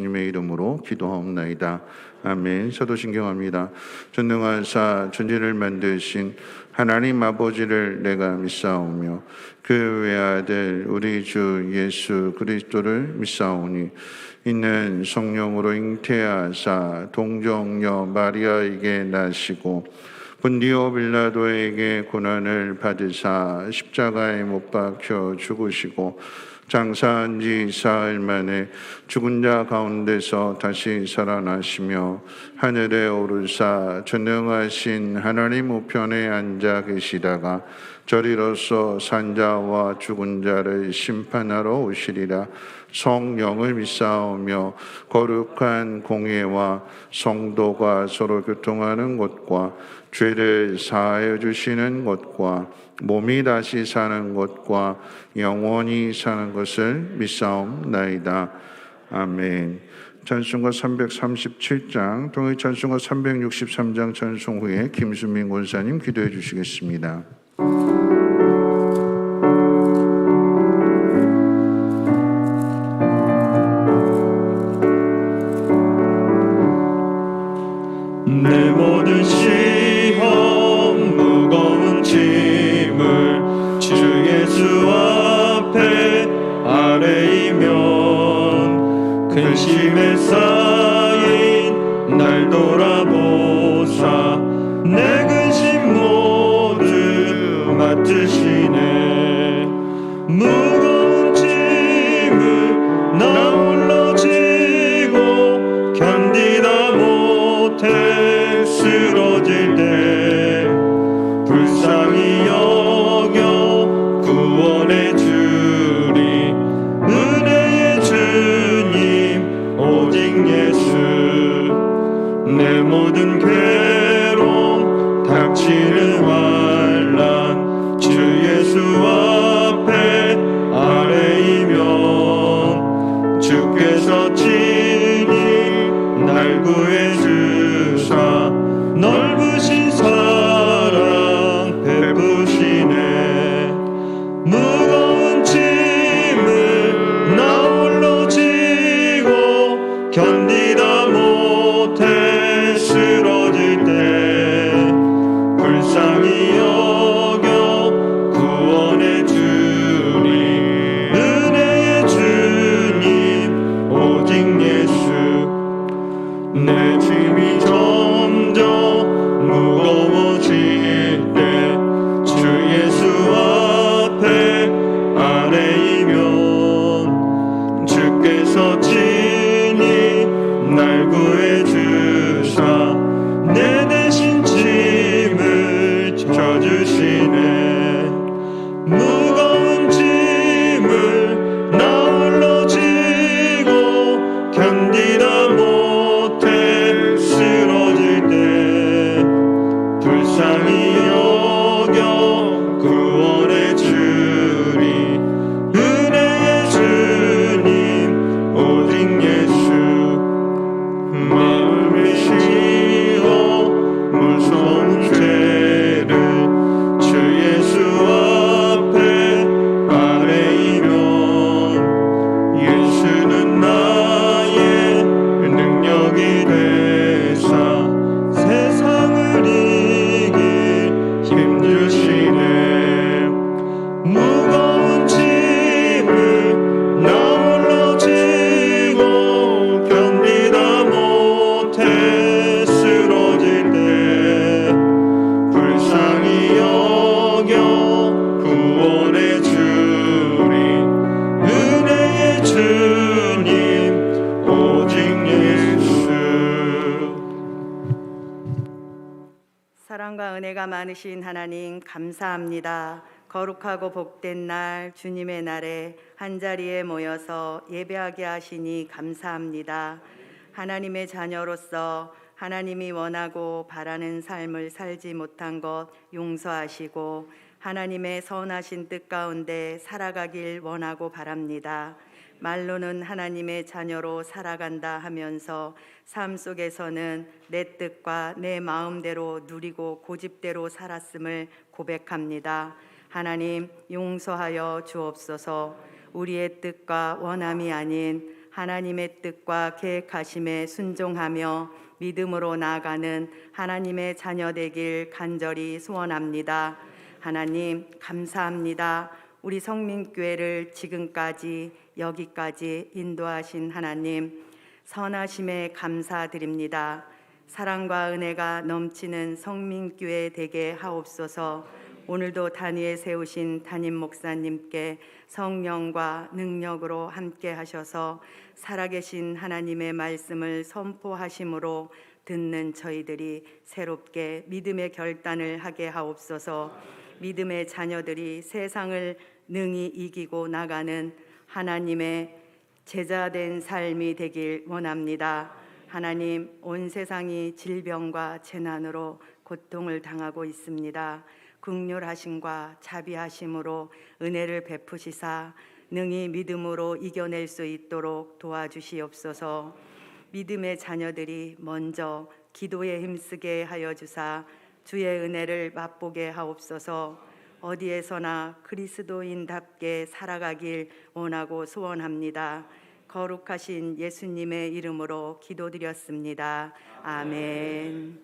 예수님의 이름으로 기도하옵나이다. 아멘. 사도신경합니다. 전능하사 천지를 만드신 하나님 아버지를 내가 믿사오며 그 외아들 우리 주 예수 그리스도를 믿사오니 이는 성령으로 잉태하사 동정녀 마리아에게 나시고 본디오 빌라도에게 고난을 받으사 십자가에 못 박혀 죽으시고 장사한 지 사흘 만에 죽은 자 가운데서 다시 살아나시며 하늘에 오르사 전능하신 하나님 우편에 앉아 계시다가 저리로서 산자와 죽은 자를 심판하러 오시리라. 성령을 믿사오며 거룩한 공예와 성도가 서로 교통하는 것과 죄를 사하여 주시는 것과 몸이 다시 사는 것과 영원히 사는 것을 믿사옵나이다. 아멘. 찬송가 337장, 통일 찬송가 363장 찬송 후에 김수민 권사님 기도해 주시겠습니다. 내 모든 시험 무거운 짐을 주 예수 앞에 아뢰이면 근심에 쌓인 날 돌아보사 내 근심 모두 맡으시네. 무거운 짐을 나 홀로 지고 견디다 못해 쓰러질 때 불쌍히 여겨 구원해 주리. 은혜의 주님 오직 예수. 내 모든 괴로움 닥치는 환난 주 예수 앞에 아뢰이면 주께서 친히 날 구해 주사 넓으신 사랑 베푸시네. 무거운 짐을 나 홀로 지고 견디다 못해 쓰러질 때 불쌍히 여겨 구원해 주리. 은혜의 주님 오직 예수. 내 짐이 점점 무거워질 때 주 예수 앞에 아뢰이면 주께서 친히 날 구해 주사 내 대신 짐을 져주시네. 무거운 짐을 나 홀로 지고 견디다 못해 쓰러질 때 불쌍히 여겨 구원해 주리. 은혜의 주님 오직 예수. 마음이 쉬어 무서운 죄를 주 예수 앞에 아뢰이면 예수는 나의 능력이 되사 세상을 이길 힘주시네. 무거운 짐을 나 홀로 지고 견디다 못해 쓰러질 때 불쌍히 여겨 구원해 주리. 은혜의 주님 오직 예수. 사랑과 은혜가 많으신 하나님 감사합니다. 거룩하고 복된 날 주님의 날에 한자리에 모여서 예배하게 하시니 감사합니다. 하나님의 자녀로서 하나님이 원하고 바라는 삶을 살지 못한 것 용서하시고 하나님의 선하신 뜻 가운데 살아가길 원하고 바랍니다. 말로는 하나님의 자녀로 살아간다 하면서 삶 속에서는 내 뜻과 내 마음대로 누리고 고집대로 살았음을 고백합니다. 하나님 용서하여 주옵소서. 우리의 뜻과 원함이 아닌 하나님의 뜻과 계획하심에 순종하며 믿음으로 나아가는 하나님의 자녀 되길 간절히 소원합니다. 하나님 감사합니다. 우리 성민교회를 지금까지 여기까지 인도하신 하나님 선하심에 감사드립니다. 사랑과 은혜가 넘치는 성민교회 되게 하옵소서. 오늘도 단위에 세우신 담임 목사님께 성령과 능력으로 함께 하셔서 살아계신 하나님의 말씀을 선포하심으로 듣는 저희들이 새롭게 믿음의 결단을 하게 하옵소서. 믿음의 자녀들이 세상을 능히 이기고 나가는 하나님의 제자된 삶이 되길 원합니다. 하나님, 온 세상이 질병과 재난으로 고통을 당하고 있습니다. 긍휼하심과 자비하심으로 은혜를 베푸시사 능히 믿음으로 이겨낼 수 있도록 도와주시옵소서. 믿음의 자녀들이 먼저 기도에 힘쓰게 하여 주사 주의 은혜를 맛보게 하옵소서. 어디에서나 그리스도인답게 살아가길 원하고 소원합니다. 거룩하신 예수님의 이름으로 기도드렸습니다. 아멘.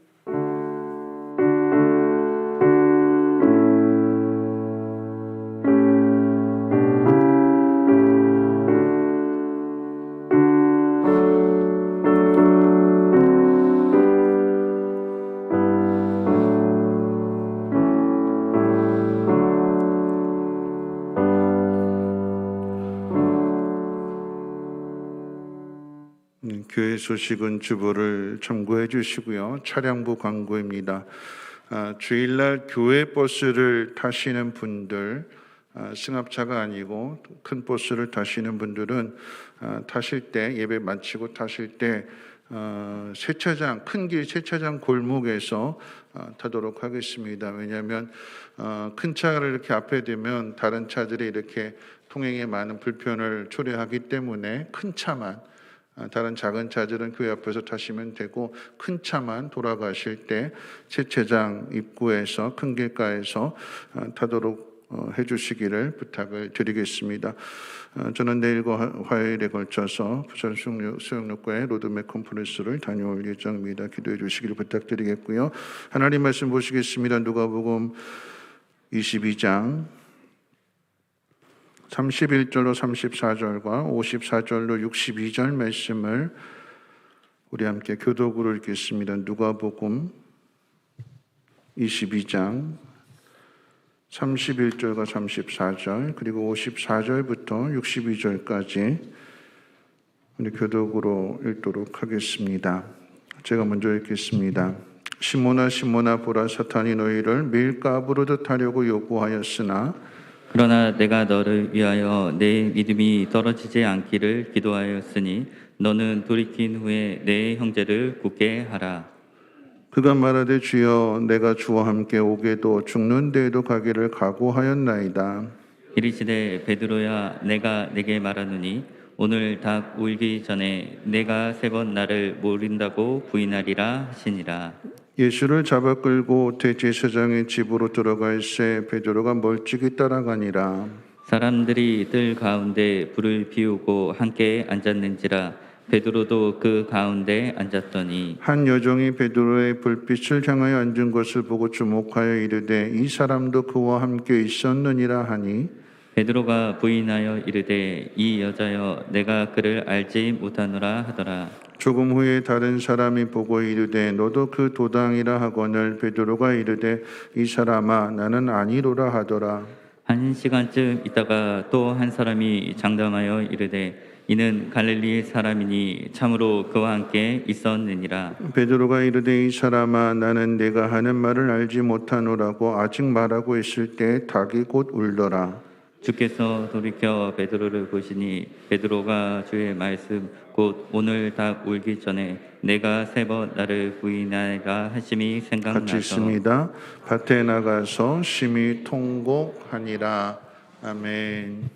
교회 소식은 주보를 참고해 주시고요. 차량부 광고입니다. 주일날 교회 버스를 타시는 분들, 승합차가 아니고 큰 버스를 타시는 분들은 타실 때, 예배 마치고 타실 때 세차장, 큰 길 세차장 골목에서 타도록 하겠습니다. 왜냐하면 큰 차를 이렇게 앞에 대면 다른 차들이 이렇게 통행에 많은 불편을 초래하기 때문에 큰 차만, 다른 작은 차들은 교회 앞에서 타시면 되고 큰 차만 돌아가실 때 세차장 입구에서 큰 길가에서 타도록 해주시기를 부탁을 드리겠습니다. 저는 내일과 화요일에 걸쳐서 부산 수영록과의 로드맵 컨퍼런스를 다녀올 예정입니다. 기도해 주시기를 부탁드리겠고요. 하나님 말씀 보시겠습니다. 누가복음 22장 31절로 34절과 54절로 62절 말씀을 우리 함께 교독으로 읽겠습니다. 누가복음 22장 31절과 34절 그리고 54절부터 62절까지 우리 교독으로 읽도록 하겠습니다. 제가 먼저 읽겠습니다. 시몬아 시몬아 보라 사탄이 너희를 밀가부르듯 하려고 요구하였으나 그러나 내가 너를 위하여 내 믿음이 떨어지지 않기를 기도하였으니 너는 돌이킨 후에 내 형제를 굳게 하라. 그가 말하되 주여 내가 주와 함께 오게도 죽는 데에도 가기를 각오하였나이다. 이르시되 베드로야 내가 내게 말하노니 오늘 닭 울기 전에 내가 3번 나를 모른다고 부인하리라 하시니라. 예수를 잡아 끌고 대제사장의 집으로 들어갈새 베드로가 멀찍이 따라가니라. 사람들이 뜰 가운데 불을 피우고 함께 앉았는지라 베드로도 그 가운데 앉았더니 한 여종이 베드로의 불빛을 향하여 앉은 것을 보고 주목하여 이르되 이 사람도 그와 함께 있었느니라 하니 베드로가 부인하여 이르되 이 여자여 내가 그를 알지 못하노라 하더라. 조금 후에 다른 사람이 보고 이르되 너도 그 도당이라 하거늘 베드로가 이르되 이 사람아 나는 아니로라 하더라. 1시간쯤 있다가 또 한 사람이 장담하여 이르되 이는 갈릴리 사람이니 참으로 그와 함께 있었느니라. 베드로가 이르되 이 사람아 나는 내가 하는 말을 알지 못하노라고 아직 말하고 있을 때 닭이 곧 울더라. 주께서 돌이켜 베드로를 보시니 베드로가 주의 말씀 곧 오늘 닭 울기 전에 내가 3번 나를 부인하리라 하심이 생각나서 같이 있습니다. 밭에 나가서 심히 통곡하니라. 아멘.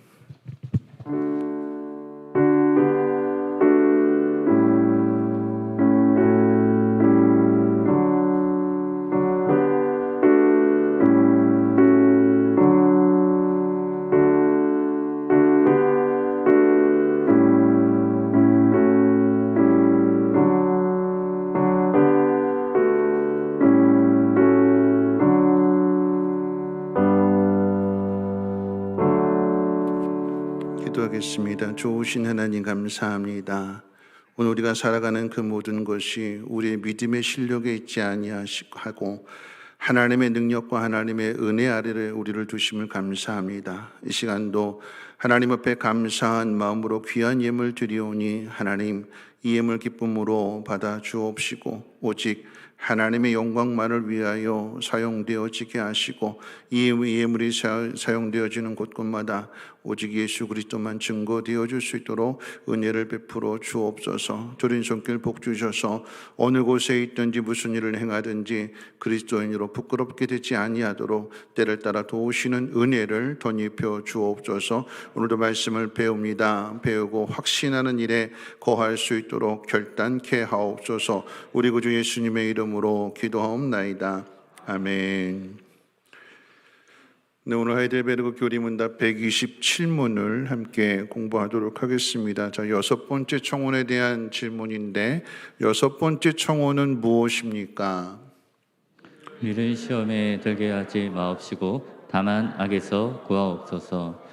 기도하겠습니다. 좋으신 하나님 감사합니다. 오늘 우리가 살아가는 그 모든 것이 우리의 믿음의 실력에 있지 아니하고 하나님의 능력과 하나님의 은혜 아래에 우리를 두심을 감사합니다. 이 시간도 하나님 앞에 감사한 마음으로 귀한 예물 드리오니 하나님 이 예물 기쁨으로 받아 주옵시고 오직 하나님의 영광만을 위하여 사용되어지게 하시고 이 예물이 사용되어지는 곳곳마다 오직 예수 그리스도만 증거되어 줄 수 있도록 은혜를 베풀어 주옵소서. 조린 손길 복 주셔서 어느 곳에 있든지 무슨 일을 행하든지 그리스도인으로 부끄럽게 되지 아니하도록 때를 따라 도우시는 은혜를 덧입혀 주옵소서. 오늘도 말씀을 배웁니다. 배우고 확신하는 일에 거할 수 있도록 결단케 하옵소서. 우리 구주 예수님의 이름으로 기도하옵나이다. 아멘. 네, 오늘 하이델베르그 교리문답 127문을 함께 공부하도록 하겠습니다. 자, 6번째 청혼에 대한 질문인데 6번째 청혼은 무엇입니까? 우리를 시험에 들게 하지 마옵시고 다만 악에서 구하옵소서.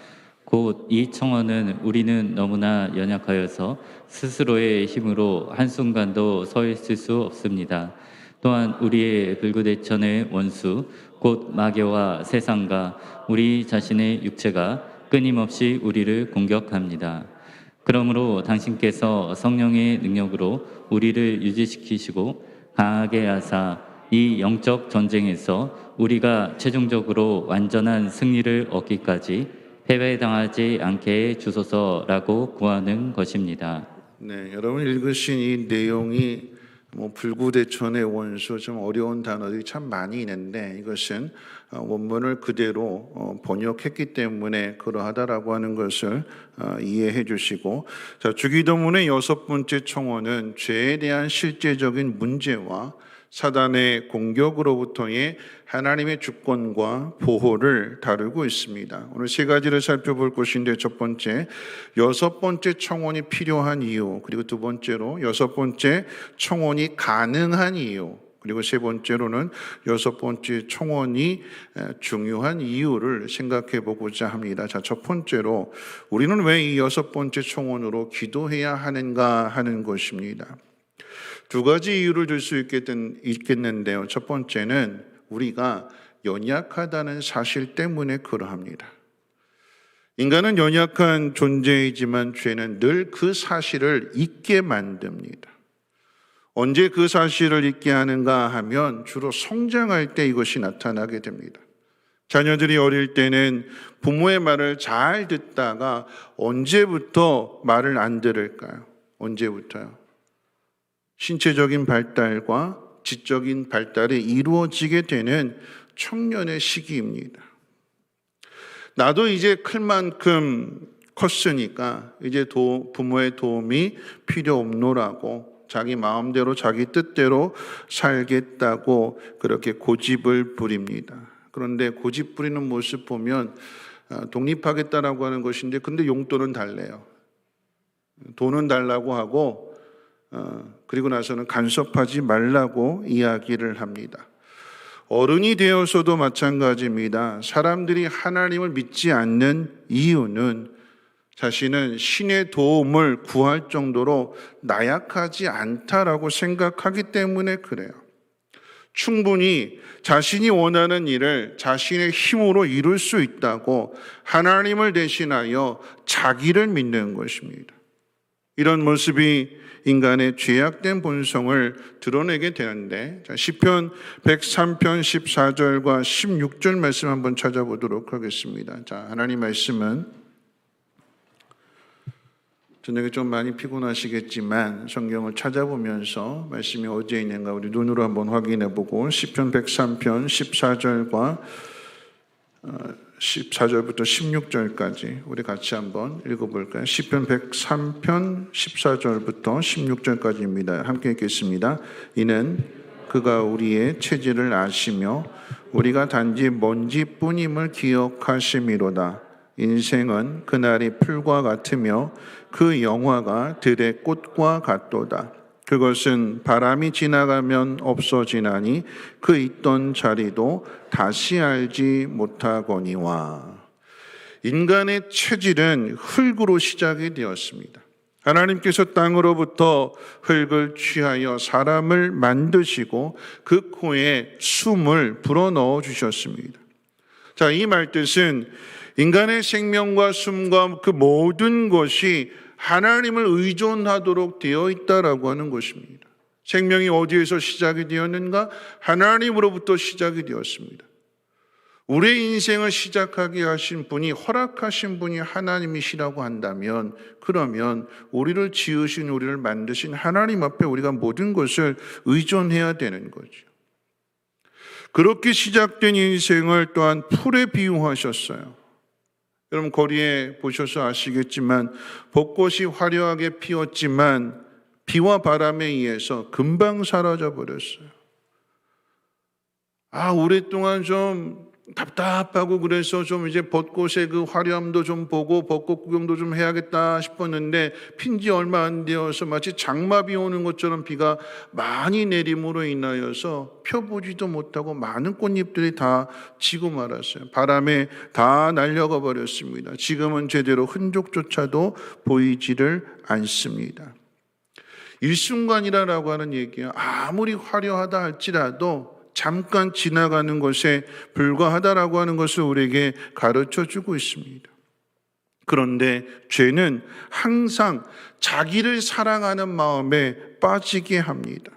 곧 이 청혼은 우리는 너무나 연약하여서 스스로의 힘으로 한순간도 서 있을 수 없습니다. 또한 우리의 불구대천의 원수 곧 마귀와 세상과 우리 자신의 육체가 끊임없이 우리를 공격합니다. 그러므로 당신께서 성령의 능력으로 우리를 유지시키시고 강하게 하사 이 영적 전쟁에서 우리가 최종적으로 완전한 승리를 얻기까지 패배당하지 않게 해주소서라고 구하는 것입니다. 네, 여러분 읽으신 이 내용이 불구대천의 원수, 좀 어려운 단어들이 참 많이 있는데 이것은 원문을 그대로 번역했기 때문에 그러하다라고 하는 것을 이해해 주시고, 자, 주기도문의 6번째 청원은 죄에 대한 실제적인 문제와 사단의 공격으로부터의 하나님의 주권과 보호를 다루고 있습니다. 오늘 세 가지를 살펴볼 것인데, 첫 번째, 6번째 청원이 필요한 이유, 그리고 두 번째로 6번째 청원이 가능한 이유, 그리고 세 번째로는 6번째 청원이 중요한 이유를 생각해 보고자 합니다. 자, 첫 번째로 우리는 왜 이 6번째 청원으로 기도해야 하는가 하는 것입니다. 두 가지 이유를 들 수 있겠는데요. 첫 번째는 우리가 연약하다는 사실 때문에 그러합니다. 인간은 연약한 존재이지만 죄는 늘 그 사실을 잊게 만듭니다. 언제 그 사실을 잊게 하는가 하면 주로 성장할 때 이것이 나타나게 됩니다. 자녀들이 어릴 때는 부모의 말을 잘 듣다가 언제부터 말을 안 들을까요? 언제부터요? 신체적인 발달과 지적인 발달이 이루어지게 되는 청년의 시기입니다. 나도 이제 클 만큼 컸으니까 이제 부모의 도움이 필요 없노라고 자기 마음대로 자기 뜻대로 살겠다고 그렇게 고집을 부립니다. 그런데 고집 부리는 모습 보면 독립하겠다라고 하는 것인데, 근데 용돈은 달래요. 돈은 달라고 하고 그리고 나서는 간섭하지 말라고 이야기를 합니다. 어른이 되어서도 마찬가지입니다. 사람들이 하나님을 믿지 않는 이유는 자신은 신의 도움을 구할 정도로 나약하지 않다라고 생각하기 때문에 그래요. 충분히 자신이 원하는 일을 자신의 힘으로 이룰 수 있다고 하나님을 대신하여 자기를 믿는 것입니다. 이런 모습이 인간의 죄악된 본성을 드러내게 되는데, 시편 103편 14절과 16절 말씀 한번 찾아보도록 하겠습니다. 자, 하나님 말씀은 저녁에 좀 많이 피곤하시겠지만 성경을 찾아보면서 말씀이 어디에 있는가 우리 눈으로 한번 확인해보고, 시편 103편 14절과 14절부터 16절까지 우리 같이 한번 읽어볼까요? 시편 103편 14절부터 16절까지입니다. 함께 읽겠습니다. 이는 그가 우리의 체질을 아시며 우리가 단지 먼지뿐임을 기억하심이로다. 인생은 그날이 풀과 같으며 그 영화가 들의 꽃과 같도다. 그것은 바람이 지나가면 없어지나니 그 있던 자리도 다시 알지 못하거니와. 인간의 체질은 흙으로 시작이 되었습니다. 하나님께서 땅으로부터 흙을 취하여 사람을 만드시고 그 코에 숨을 불어넣어 주셨습니다. 자, 이 말뜻은 인간의 생명과 숨과 그 모든 것이 하나님을 의존하도록 되어 있다라고 하는 것입니다. 생명이 어디에서 시작이 되었는가? 하나님으로부터 시작이 되었습니다. 우리의 인생을 시작하게 하신 분이, 허락하신 분이 하나님이시라고 한다면, 그러면 우리를 지으신, 우리를 만드신 하나님 앞에 우리가 모든 것을 의존해야 되는 거죠. 그렇게 시작된 인생을 또한 풀에 비유하셨어요. 여러분 거리에 보셔서 아시겠지만 벚꽃이 화려하게 피었지만 비와 바람에 의해서 금방 사라져 버렸어요. 오랫동안 좀 답답하고 그래서 좀 이제 벚꽃의 그 화려함도 좀 보고 벚꽃 구경도 좀 해야겠다 싶었는데 핀 지 얼마 안 되어서 마치 장마비 오는 것처럼 비가 많이 내림으로 인하여서 펴보지도 못하고 많은 꽃잎들이 다 지고 말았어요. 바람에 다 날려가 버렸습니다. 지금은 제대로 흔적조차도 보이지를 않습니다. 일순간이라고 하는 얘기야. 아무리 화려하다 할지라도 잠깐 지나가는 것에 불과하다라고 하는 것을 우리에게 가르쳐 주고 있습니다. 그런데 죄는 항상 자기를 사랑하는 마음에 빠지게 합니다.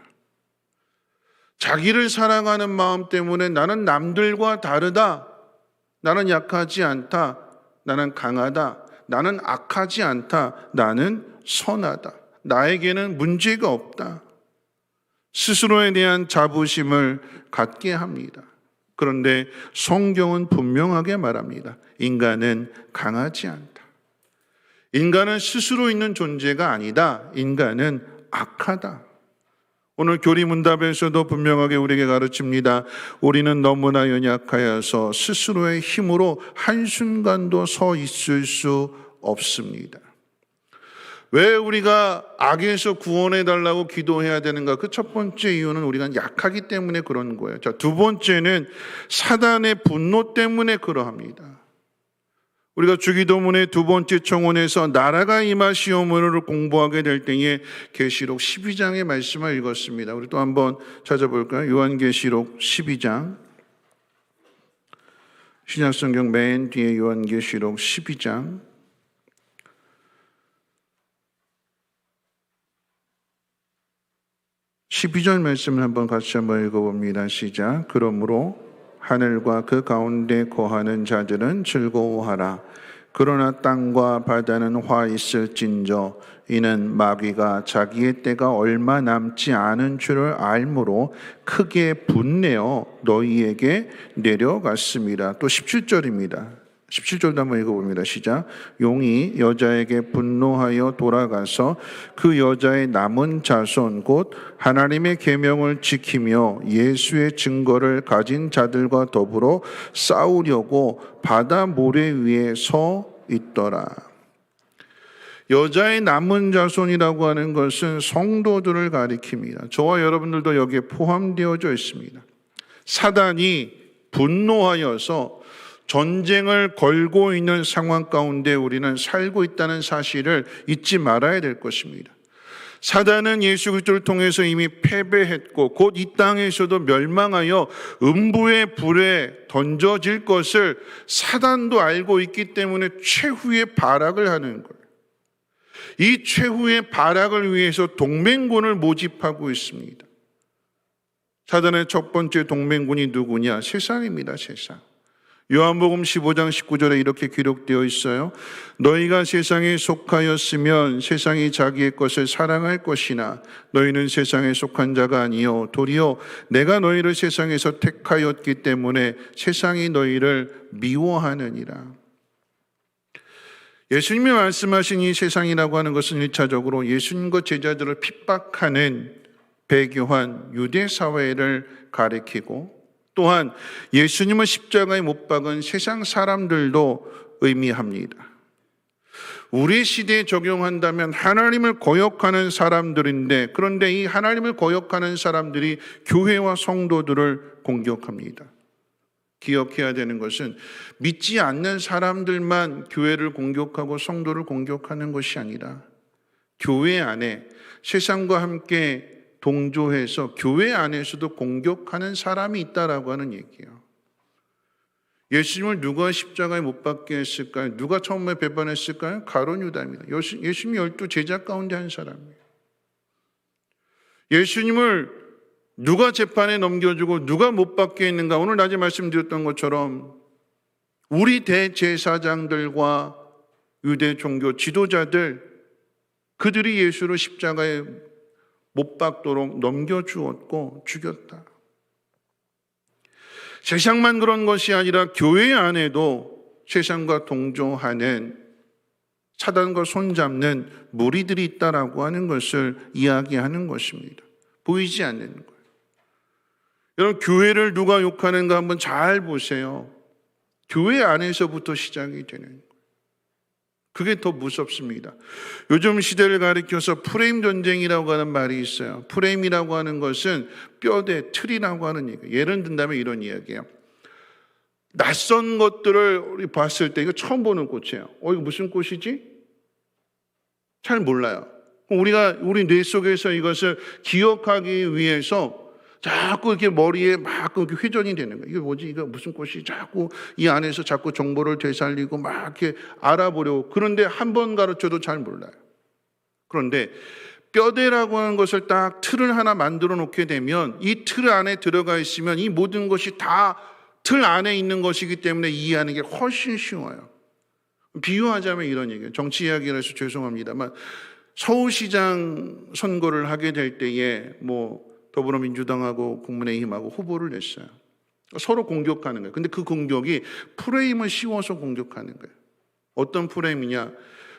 자기를 사랑하는 마음 때문에 나는 남들과 다르다, 나는 약하지 않다, 나는 강하다, 나는 악하지 않다, 나는 선하다, 나에게는 문제가 없다, 스스로에 대한 자부심을 갖게 합니다. 그런데 성경은 분명하게 말합니다. 인간은 강하지 않다. 인간은 스스로 있는 존재가 아니다. 인간은 악하다. 오늘 교리문답에서도 분명하게 우리에게 가르칩니다. 우리는 너무나 연약하여서 스스로의 힘으로 한순간도 서 있을 수 없습니다. 왜 우리가 악에서 구원해 달라고 기도해야 되는가? 그 첫 번째 이유는 우리가 약하기 때문에 그런 거예요. 자, 두 번째는 사단의 분노 때문에 그러합니다. 우리가 주기도문의 두 번째 청원에서 나라가 임하시오므로를 공부하게 될 때에 계시록 12장의 말씀을 읽었습니다. 우리 또 한번 찾아볼까요? 요한계시록 12장. 신약성경 맨 뒤에 요한계시록 12장. 12절 말씀을 같이 한번 읽어봅니다. 시작. 그러므로 하늘과 그 가운데 거하는 자들은 즐거워하라. 그러나 땅과 바다는 화 있을진저 이는 마귀가 자기의 때가 얼마 남지 않은 줄을 알므로 크게 분내어 너희에게 내려갔습니다. 또 17절입니다. 17절도 한번 읽어봅니다. 시작. 용이 여자에게 분노하여 돌아가서 그 여자의 남은 자손 곧 하나님의 계명을 지키며 예수의 증거를 가진 자들과 더불어 싸우려고 바다 모래 위에 서 있더라. 여자의 남은 자손이라고 하는 것은 성도들을 가리킵니다. 저와 여러분들도 여기에 포함되어져 있습니다. 사단이 분노하여서 전쟁을 걸고 있는 상황 가운데 우리는 살고 있다는 사실을 잊지 말아야 될 것입니다. 사단은 예수 그리스도를 통해서 이미 패배했고 곧 이 땅에서도 멸망하여 음부의 불에 던져질 것을 사단도 알고 있기 때문에 최후의 발악을 하는 거예요. 이 최후의 발악을 위해서 동맹군을 모집하고 있습니다. 사단의 첫 번째 동맹군이 누구냐? 세상입니다. 세상. 요한복음 15장 19절에 이렇게 기록되어 있어요. 너희가 세상에 속하였으면 세상이 자기의 것을 사랑할 것이나 너희는 세상에 속한 자가 아니요 도리어 내가 너희를 세상에서 택하였기 때문에 세상이 너희를 미워하느니라. 예수님이 말씀하신 이 세상이라고 하는 것은 1차적으로 예수님과 제자들을 핍박하는 배교한 유대 사회를 가리키고 또한 예수님을 십자가에 못 박은 세상 사람들도 의미합니다. 우리 시대에 적용한다면 하나님을 거역하는 사람들인데 그런데 이 하나님을 거역하는 사람들이 교회와 성도들을 공격합니다. 기억해야 되는 것은 믿지 않는 사람들만 교회를 공격하고 성도를 공격하는 것이 아니라 교회 안에 세상과 함께 동조해서 교회 안에서도 공격하는 사람이 있다라고 하는 얘기예요. 예수님을 누가 십자가에 못 박게 했을까요? 누가 처음에 배반했을까요? 가룟 유다입니다. 예수님 12 제자 가운데 한 사람이에요. 예수님을 누가 재판에 넘겨주고 누가 못 박게 했는가? 오늘 낮에 말씀드렸던 것처럼 우리 대제사장들과 유대 종교 지도자들, 그들이 예수를 십자가에 못 박도록 넘겨주었고 죽였다. 세상만 그런 것이 아니라 교회 안에도 세상과 동조하는, 사단과 손잡는 무리들이 있다라고 하는 것을 이야기하는 것입니다. 보이지 않는 거예요. 여러분, 교회를 누가 욕하는가 한번 잘 보세요. 교회 안에서부터 시작이 되는 거예요. 그게 더 무섭습니다. 요즘 시대를 가리켜서 프레임 전쟁이라고 하는 말이 있어요. 프레임이라고 하는 것은 뼈대, 틀이라고 하는 얘기예요. 예를 든다면 이런 이야기예요. 낯선 것들을 우리 봤을 때 이거 처음 보는 꽃이에요. 이거 무슨 꽃이지? 잘 몰라요. 우리 뇌 속에서 이것을 기억하기 위해서 자꾸 이렇게 머리에 막 이렇게 회전이 되는 거예요. 이게 뭐지? 이거 무슨 꽃이? 자꾸 이 안에서 자꾸 정보를 되살리고 막 이렇게 알아보려고. 그런데 한 번 가르쳐도 잘 몰라요. 그런데 뼈대라고 하는 것을 딱 틀을 하나 만들어 놓게 되면 이 틀 안에 들어가 있으면 이 모든 것이 다 틀 안에 있는 것이기 때문에 이해하는 게 훨씬 쉬워요. 비유하자면 이런 얘기예요. 정치 이야기를 해서 죄송합니다만 서울시장 선거를 하게 될 때에 더불어민주당하고 국민의힘하고 후보를 냈어요. 서로 공격하는 거예요. 근데 그 공격이 프레임을 씌워서 공격하는 거예요. 어떤 프레임이냐?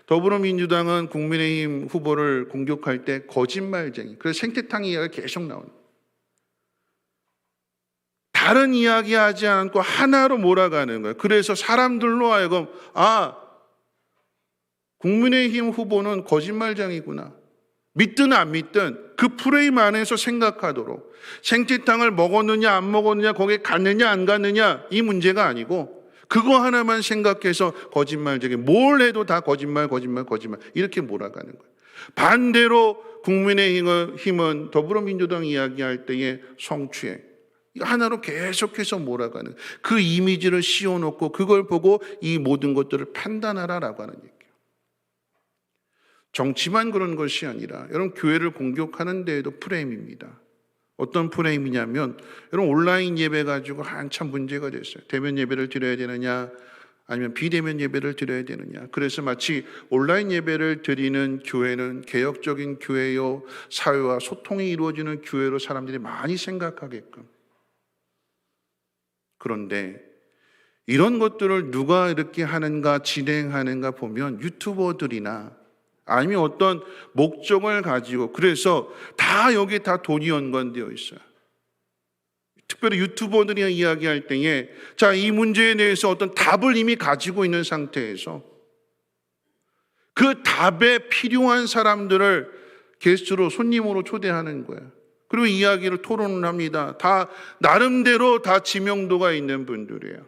더불어민주당은 국민의힘 후보를 공격할 때 거짓말쟁이. 그래서 생태탕 이야기가 계속 나오는 거예요. 다른 이야기 하지 않고 하나로 몰아가는 거예요. 그래서 사람들로 하여금 국민의힘 후보는 거짓말쟁이구나. 믿든 안 믿든 그 프레임 안에서 생각하도록, 생태탕을 먹었느냐 안 먹었느냐, 거기에 갔느냐 안 갔느냐, 이 문제가 아니고 그거 하나만 생각해서 거짓말쟁이, 뭘 해도 다 거짓말 이렇게 몰아가는 거예요. 반대로 국민의힘은 더불어민주당 이야기할 때에 성추행, 하나로 계속해서 몰아가는 그 이미지를 씌워놓고 그걸 보고 이 모든 것들을 판단하라라고 하는 얘기예요. 정치만 그런 것이 아니라 여러분, 교회를 공격하는 데에도 프레임입니다. 어떤 프레임이냐면, 여러분, 온라인 예배 가지고 한참 문제가 됐어요. 대면 예배를 드려야 되느냐 아니면 비대면 예배를 드려야 되느냐. 그래서 마치 온라인 예배를 드리는 교회는 개혁적인 교회요, 사회와 소통이 이루어지는 교회로 사람들이 많이 생각하게끔. 그런데 이런 것들을 누가 이렇게 하는가, 진행하는가 보면 유튜버들이나 아니면 어떤 목적을 가지고, 그래서 다 여기 다 돈이 연관되어 있어요. 특별히 유튜버들이 이야기할 때에 이 문제에 대해서 어떤 답을 이미 가지고 있는 상태에서 그 답에 필요한 사람들을 게스트로, 손님으로 초대하는 거예요. 그리고 이야기를 토론을 합니다. 다 나름대로 다 지명도가 있는 분들이에요.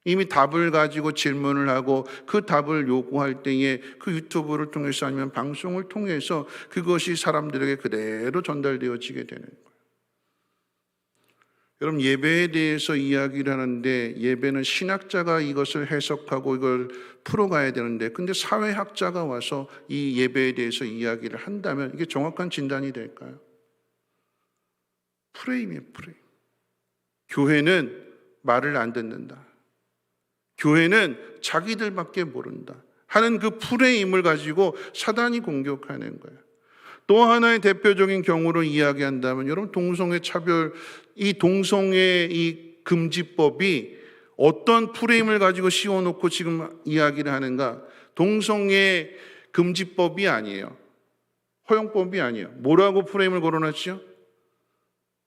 이미 답을 가지고 질문을 하고 그 답을 요구할 때에 그 유튜브를 통해서 아니면 방송을 통해서 그것이 사람들에게 그대로 전달되어지게 되는 거예요. 여러분, 예배에 대해서 이야기를 하는데 예배는 신학자가 이것을 해석하고 이걸 풀어가야 되는데, 근데 사회학자가 와서 이 예배에 대해서 이야기를 한다면 이게 정확한 진단이 될까요? 프레임이에요, 프레임. 교회는 말을 안 듣는다. 교회는 자기들밖에 모른다 하는 그 프레임을 가지고 사단이 공격하는 거예요. 또 하나의 대표적인 경우로 이야기한다면, 여러분, 동성애 차별, 이 동성애 이 금지법이 어떤 프레임을 가지고 씌워놓고 지금 이야기를 하는가? 동성애 금지법이 아니에요. 허용법이 아니에요. 뭐라고 프레임을 걸어놨죠?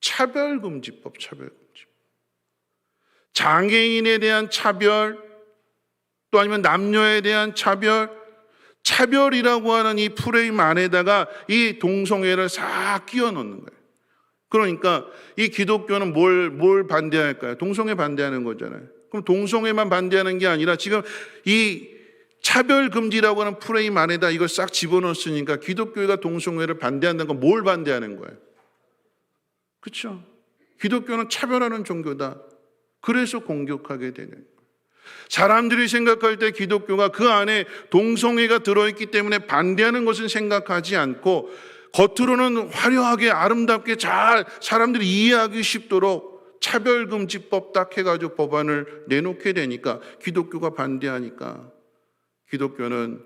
차별금지법, 차별금지법. 장애인에 대한 차별, 또 아니면 남녀에 대한 차별, 차별이라고 하는 이 프레임 안에다가 이 동성애를 싹 끼워 넣는 거예요. 그러니까 이 기독교는 뭘 반대할까요? 동성애 반대하는 거잖아요. 그럼 동성애만 반대하는 게 아니라 지금 이 차별금지라고 하는 프레임 안에다 이걸 싹 집어넣었으니까 기독교가 동성애를 반대한다는 건 뭘 반대하는 거예요? 그렇죠? 기독교는 차별하는 종교다. 그래서 공격하게 되는 거예요. 사람들이 생각할 때 기독교가 그 안에 동성애가 들어있기 때문에 반대하는 것은 생각하지 않고 겉으로는 화려하게 아름답게 잘 사람들이 이해하기 쉽도록 차별금지법 딱 해가지고 법안을 내놓게 되니까 기독교가 반대하니까 기독교는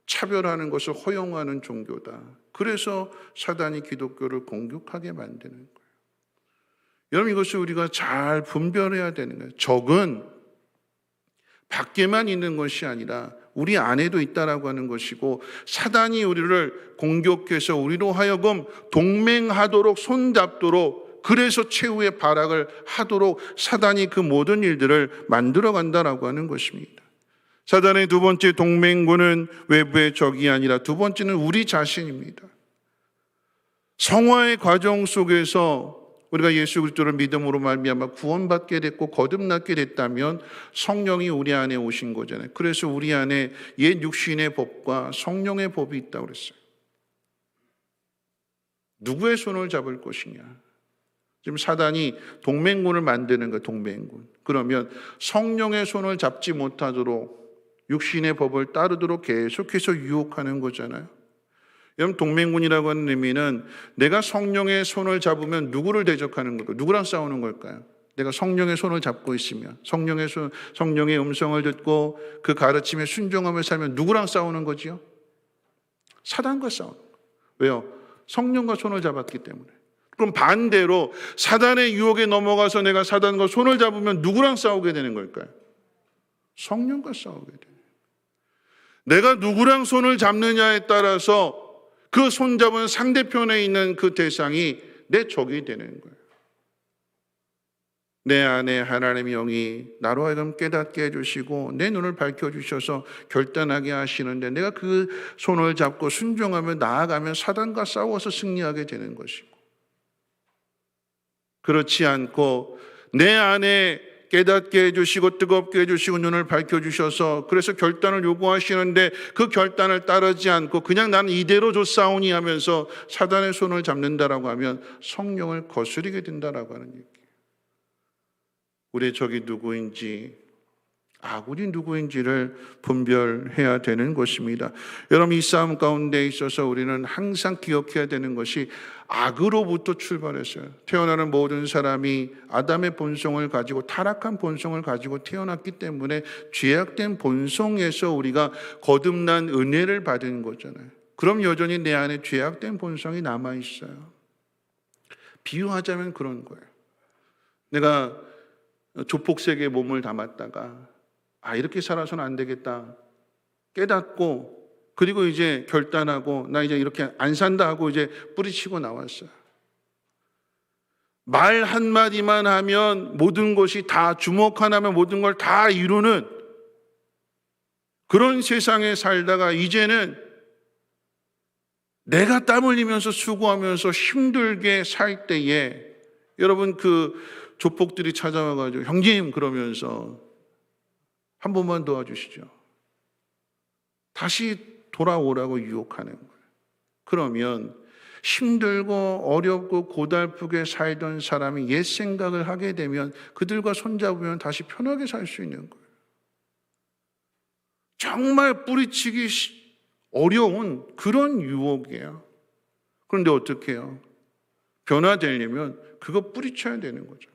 차별하는 것을 허용하는 종교다. 그래서 사단이 기독교를 공격하게 만드는 거예요. 여러분, 이것을 우리가 잘 분별해야 되는 거예요. 적은 밖에만 있는 것이 아니라 우리 안에도 있다라고 하는 것이고, 사단이 우리를 공격해서 우리로 하여금 동맹하도록 손잡도록, 그래서 최후의 발악을 하도록 사단이 그 모든 일들을 만들어 간다라고 하는 것입니다. 사단의 두 번째 동맹군은 외부의 적이 아니라 두 번째는 우리 자신입니다. 성화의 과정 속에서 우리가 예수 그리스도를 믿음으로 말미암아 구원받게 됐고 거듭나게 됐다면 성령이 우리 안에 오신 거잖아요. 그래서 우리 안에 옛 육신의 법과 성령의 법이 있다고 그랬어요. 누구의 손을 잡을 것이냐? 지금 사단이 동맹군을 만드는 거예요. 동맹군. 그러면 성령의 손을 잡지 못하도록 육신의 법을 따르도록 계속해서 유혹하는 거잖아요. 여러분, 동맹군이라고 하는 의미는 내가 성령의 손을 잡으면 누구를 대적하는 걸까요? 누구랑 싸우는 걸까요? 내가 성령의 손을 잡고 있으면, 성령의 음성을 듣고 그 가르침에 순종하며 살면 누구랑 싸우는 거지요? 사단과 싸우는 거예요. 왜요? 성령과 손을 잡았기 때문에. 그럼 반대로 사단의 유혹에 넘어가서 내가 사단과 손을 잡으면 누구랑 싸우게 되는 걸까요? 성령과 싸우게 돼요. 내가 누구랑 손을 잡느냐에 따라서 그 손잡은 상대편에 있는 그 대상이 내 적이 되는 거예요. 내 안에 하나님의 영이 나로 하여금 깨닫게 해주시고 내 눈을 밝혀주셔서 결단하게 하시는데, 내가 그 손을 잡고 순종하며 나아가면 사단과 싸워서 승리하게 되는 것이고, 그렇지 않고 내 안에 깨닫게 해주시고 뜨겁게 해주시고 눈을 밝혀주셔서 그래서 결단을 요구하시는데 그 결단을 따르지 않고 그냥 나는 이대로 좋사오니 하면서 사단의 손을 잡는다라고 하면 성령을 거스르게 된다라고 하는 얘기예요. 우리의 적이 누구인지, 아군이 누구인지를 분별해야 되는 것입니다. 여러분, 이 싸움 가운데 있어서 우리는 항상 기억해야 되는 것이 악으로부터 출발했어요. 태어나는 모든 사람이 아담의 본성을 가지고, 타락한 본성을 가지고 태어났기 때문에 죄악된 본성에서 우리가 거듭난 은혜를 받은 거잖아요. 그럼 여전히 내 안에 죄악된 본성이 남아있어요. 비유하자면 그런 거예요. 내가 조폭색의 몸을 담았다가 이렇게 살아서는 안 되겠다 깨닫고, 그리고 이제 결단하고 나 이제 이렇게 안 산다 하고 이제 뿌리치고 나왔어요. 말 한마디만 하면 모든 것이 다, 주먹 하나면 모든 걸 다 이루는 그런 세상에 살다가 이제는 내가 땀 흘리면서 수고하면서 힘들게 살 때에 여러분, 그 조폭들이 찾아와가지고 형님 그러면서 한 번만 도와주시죠. 다시 돌아오라고 유혹하는 거예요. 그러면 힘들고 어렵고 고달프게 살던 사람이 옛 생각을 하게 되면 그들과 손잡으면 다시 편하게 살 수 있는 거예요. 정말 뿌리치기 어려운 그런 유혹이에요. 그런데 어떻게 해요? 변화되려면 그거 뿌리쳐야 되는 거죠.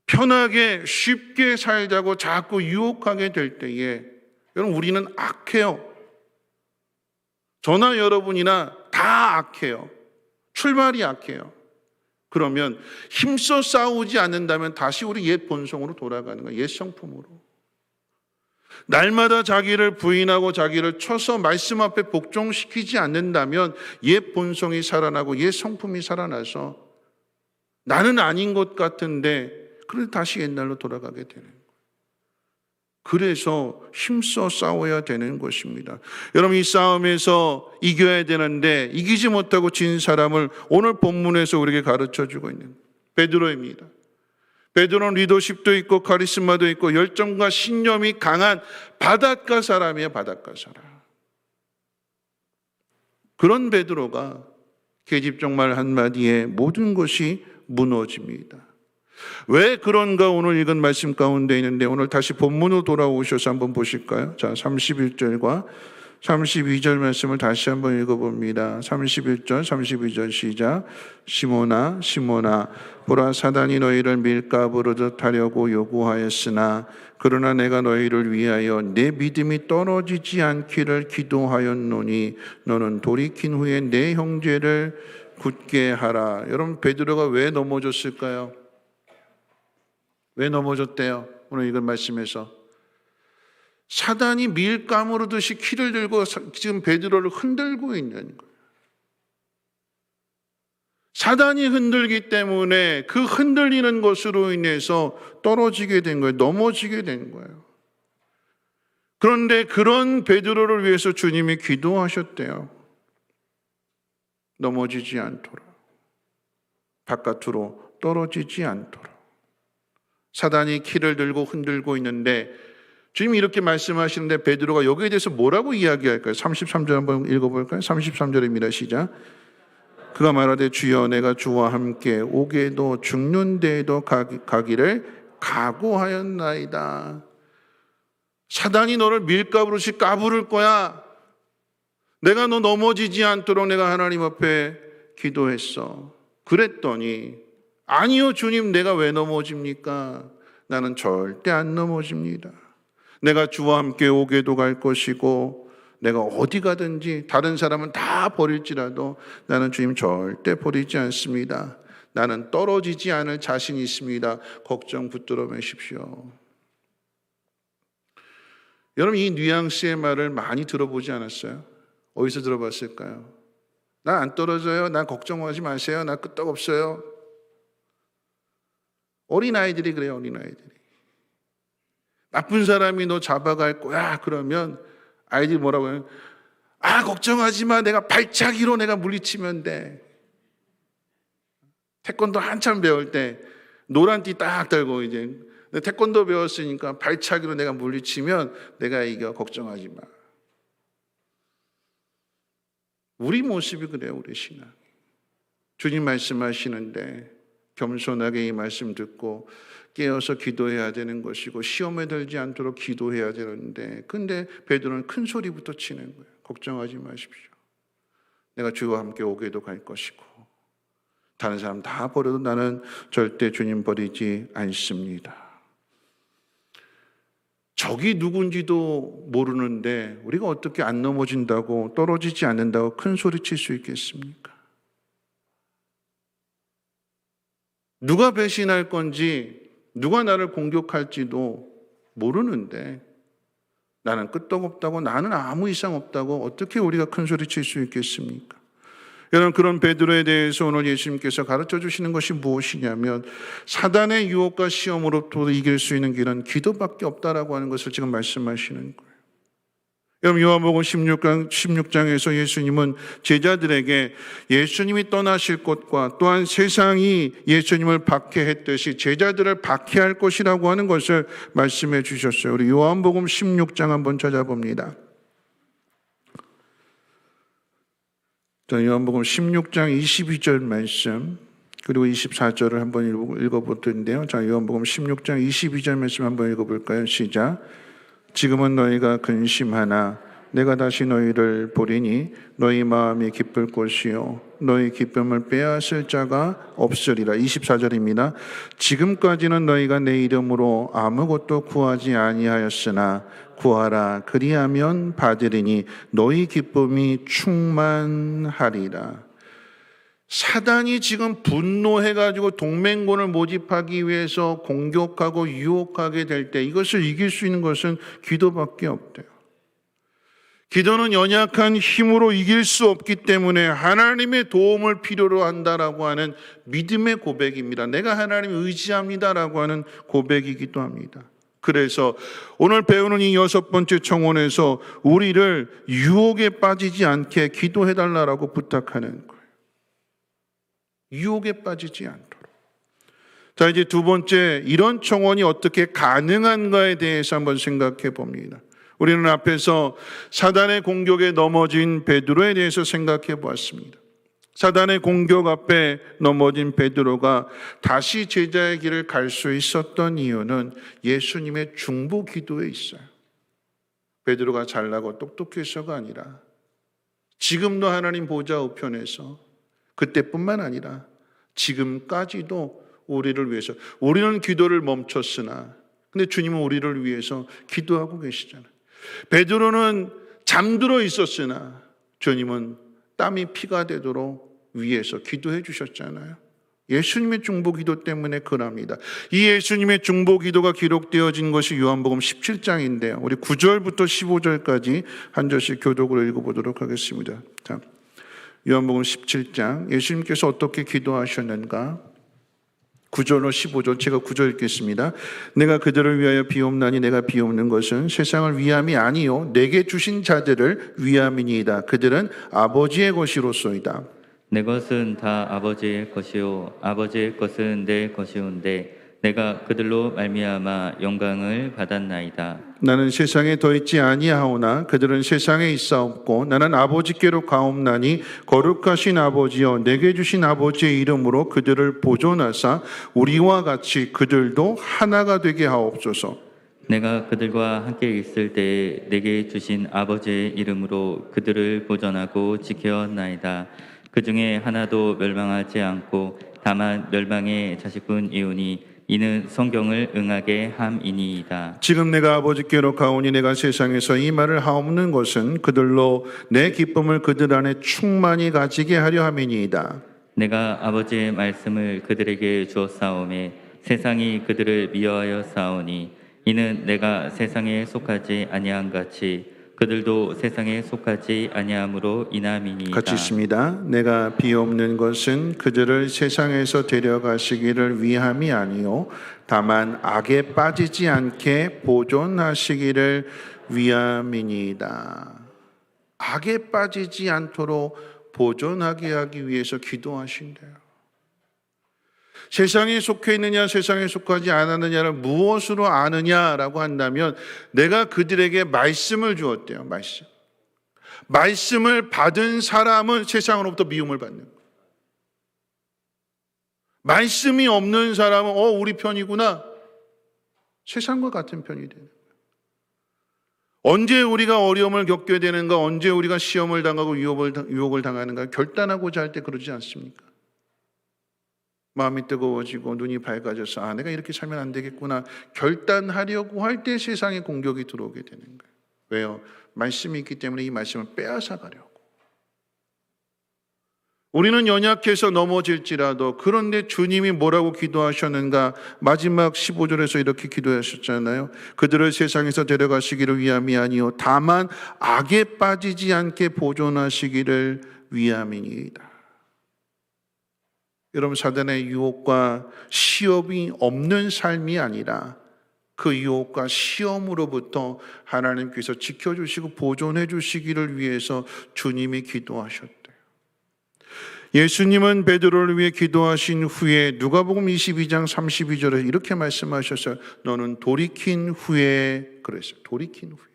편하게 쉽게 살자고 자꾸 유혹하게 될 때에 여러분, 우리는 악해요. 저나 여러분이나 다 악해요. 출발이 악해요. 그러면 힘써 싸우지 않는다면 다시 우리 옛 본성으로 돌아가는 거예요. 옛 성품으로. 날마다 자기를 부인하고 자기를 쳐서 말씀 앞에 복종시키지 않는다면 옛 본성이 살아나고 옛 성품이 살아나서 나는 아닌 것 같은데 그래서 다시 옛날로 돌아가게 되는 거예요. 그래서 힘써 싸워야 되는 것입니다. 여러분, 이 싸움에서 이겨야 되는데 이기지 못하고 진 사람을 오늘 본문에서 우리에게 가르쳐주고 있는 베드로입니다. 베드로는 리더십도 있고 카리스마도 있고 열정과 신념이 강한 바닷가 사람이에요. 바닷가 사람. 그런 베드로가 계집종말 한마디에 모든 것이 무너집니다. 왜 그런가 오늘 읽은 말씀 가운데 있는데, 오늘 다시 본문으로 돌아오셔서 한번 보실까요? 자, 31절과 32절 말씀을 다시 한번 읽어봅니다. 31절, 32절 시작. 시몬아, 시몬아, 보라, 사단이 너희를 밀가부르듯 하려고 요구하였으나 그러나 내가 너희를 위하여 내 믿음이 떨어지지 않기를 기도하였노니 너는 돌이킨 후에 내 형제를 굳게 하라. 여러분, 베드로가 왜 넘어졌을까요? 왜 넘어졌대요? 오늘 읽은 말씀에서 사단이 밀가무르듯이 키를 들고 지금 베드로를 흔들고 있는 거예요. 사단이 흔들기 때문에 그 흔들리는 것으로 인해서 떨어지게 된 거예요. 넘어지게 된 거예요. 그런데 그런 베드로를 위해서 주님이 기도하셨대요. 넘어지지 않도록, 바깥으로 떨어지지 않도록. 사단이 키를 들고 흔들고 있는데 주님이 이렇게 말씀하시는데 베드로가 여기에 대해서 뭐라고 이야기할까요? 33절 한번 읽어볼까요? 33절입니다. 시작. 그가 말하되 주여 내가 주와 함께 오게도 죽는 데에도 가기를 각오하였나이다. 사단이 너를 밀가부르듯이 까부를 거야. 내가 너 넘어지지 않도록 내가 하나님 앞에 기도했어. 그랬더니 아니요 주님, 내가 왜 넘어집니까? 나는 절대 안 넘어집니다. 내가 주와 함께 오게도 갈 것이고 내가 어디 가든지 다른 사람은 다 버릴지라도 나는 주님 절대 버리지 않습니다. 나는 떨어지지 않을 자신이 있습니다. 걱정 붙들어 매십시오. 여러분, 이 뉘앙스의 말을 많이 들어보지 않았어요? 어디서 들어봤을까요? 난 안 떨어져요. 난 걱정하지 마세요. 난 끄떡없어요. 어린아이들이 그래요. 어린아이들이. 나쁜 사람이 너 잡아갈 거야 그러면 아이들이 뭐라고 해요? 아, 걱정하지 마. 내가 발차기로 내가 물리치면 돼. 태권도 한참 배울 때 노란 띠 딱 달고 이제 태권도 배웠으니까 발차기로 내가 물리치면 내가 이겨. 걱정하지 마. 우리 모습이 그래요. 우리 신앙. 주님 말씀하시는데 겸손하게 이 말씀 듣고 깨어서 기도해야 되는 것이고 시험에 들지 않도록 기도해야 되는데, 근데 베드로는 큰 소리부터 치는 거예요. 걱정하지 마십시오. 내가 주와 함께 오게도 갈 것이고 다른 사람 다 버려도 나는 절대 주님 버리지 않습니다. 적이 누군지도 모르는데 우리가 어떻게 안 넘어진다고, 떨어지지 않는다고 큰 소리 칠 수 있겠습니까? 누가 배신할 건지, 누가 나를 공격할지도 모르는데 나는 끄떡없다고, 나는 아무 이상 없다고 어떻게 우리가 큰 소리 칠 수 있겠습니까? 여러분, 그런 베드로에 대해서 오늘 예수님께서 가르쳐 주시는 것이 무엇이냐면 사단의 유혹과 시험으로부터 이길 수 있는 길은 기도밖에 없다라고 하는 것을 지금 말씀하시는 거예요. 여러분, 요한복음 16장에서 예수님은 제자들에게 예수님이 떠나실 것과 또한 세상이 예수님을 박해했듯이 제자들을 박해할 것이라고 하는 것을 말씀해 주셨어요. 우리 요한복음 16장 한번 찾아봅니다. 자, 요한복음 16장 22절 말씀 그리고 24절을 한번 읽어볼 텐데요. 자, 요한복음 16장 22절 말씀 한번 읽어볼까요? 시작. 지금은 너희가 근심하나 내가 다시 너희를 보리니 너희 마음이 기쁠 것이요 너희 기쁨을 빼앗을 자가 없으리라. 24절입니다. 지금까지는 너희가 내 이름으로 아무것도 구하지 아니하였으나 구하라 그리하면 받으리니 너희 기쁨이 충만하리라. 사단이 지금 분노해가지고 동맹군을 모집하기 위해서 공격하고 유혹하게 될 때 이것을 이길 수 있는 것은 기도밖에 없대요. 기도는 연약한 힘으로 이길 수 없기 때문에 하나님의 도움을 필요로 한다라고 하는 믿음의 고백입니다. 내가 하나님을 의지합니다라고 하는 고백이기도 합니다. 그래서 오늘 배우는 이 6번째 청원에서 우리를 유혹에 빠지지 않게 기도해달라고 부탁하는 거예요. 유혹에 빠지지 않도록. 자, 이제 두 번째, 이런 청원이 어떻게 가능한가에 대해서 한번 생각해 봅니다. 우리는 앞에서 사단의 공격에 넘어진 베드로에 대해서 생각해 보았습니다. 사단의 공격 앞에 넘어진 베드로가 다시 제자의 길을 갈 수 있었던 이유는 예수님의 중보 기도에 있어요. 베드로가 잘나고 똑똑해서가 아니라 지금도 하나님 보좌 우편에서 그때뿐만 아니라 지금까지도 우리를 위해서, 우리는 기도를 멈췄으나 근데 주님은 우리를 위해서 기도하고 계시잖아요. 베드로는 잠들어 있었으나 주님은 땀이 피가 되도록 위에서 기도해 주셨잖아요. 예수님의 중보 기도 때문에 그럽니다. 이 예수님의 중보 기도가 기록되어진 것이 요한복음 17장인데요. 우리 9절부터 15절까지 한 절씩 교독으로 읽어보도록 하겠습니다. 자, 요한복음 17장, 예수님께서 어떻게 기도하셨는가? 9절로 15절, 제가 9절 읽겠습니다. 내가 그들을 위하여 비옵나니 내가 비옵는 것은 세상을 위함이 아니요 내게 주신 자들을 위함이니이다. 그들은 아버지의 것이로소이다. 내 것은 다 아버지의 것이요 아버지의 것은 내 것이온데 내가 그들로 말미암아 영광을 받았나이다. 나는 세상에 더 있지 아니하오나 그들은 세상에 있사옵고 나는 아버지께로 가옵나니 거룩하신 아버지여 내게 주신 아버지의 이름으로 그들을 보존하사 우리와 같이 그들도 하나가 되게 하옵소서. 내가 그들과 함께 있을 때에 내게 주신 아버지의 이름으로 그들을 보존하고 지켰나이다. 그 중에 하나도 멸망하지 않고 다만 멸망의 자식뿐이오니 이는 성경을 응하게 함이니이다. 지금 내가 아버지께로 가오니 내가 세상에서 이 말을 하옵는 것은 그들로 내 기쁨을 그들 안에 충만히 가지게 하려 함이니이다. 내가 아버지의 말씀을 그들에게 주었사오매 세상이 그들을 미워하여 싸우니 이는 내가 세상에 속하지 아니한 같이 그들도 세상에 속하지 아니함으로 인함이니이다. 같이 있습니다. 내가 비옵는 것은 그들을 세상에서 데려가시기를 위함이 아니요 다만 악에 빠지지 않게 보존하시기를 위함이니이다. 악에 빠지지 않도록 보존하게 하기 위해서 기도하신대요. 세상에 속해 있느냐 세상에 속하지 않았느냐를 무엇으로 아느냐라고 한다면 내가 그들에게 말씀을 주었대요. 말씀을 받은 사람은 세상으로부터 미움을 받는 거예요. 말씀이 없는 사람은 우리 편이구나. 세상과 같은 편이 되는 거예요. 언제 우리가 어려움을 겪게 되는가, 언제 우리가 시험을 당하고 유혹을 당하는가 결단하고자 할 때 그러지 않습니까? 마음이 뜨거워지고 눈이 밝아져서 내가 이렇게 살면 안 되겠구나 결단하려고 할 때 세상의 공격이 들어오게 되는 거예요. 왜요? 말씀이 있기 때문에 이 말씀을 빼앗아 가려고. 우리는 연약해서 넘어질지라도 그런데 주님이 뭐라고 기도하셨는가? 마지막 15절에서 이렇게 기도하셨잖아요. 그들을 세상에서 데려가시기를 위함이 아니요 다만 악에 빠지지 않게 보존하시기를 위함이니이다. 여러분, 사단의 유혹과 시험이 없는 삶이 아니라 그 유혹과 시험으로부터 하나님께서 지켜주시고 보존해 주시기를 위해서 주님이 기도하셨대요. 예수님은 베드로를 위해 기도하신 후에 누가복음 22장 32절에 이렇게 말씀하셨어요. 너는 돌이킨 후에 그랬어요. 돌이킨 후에.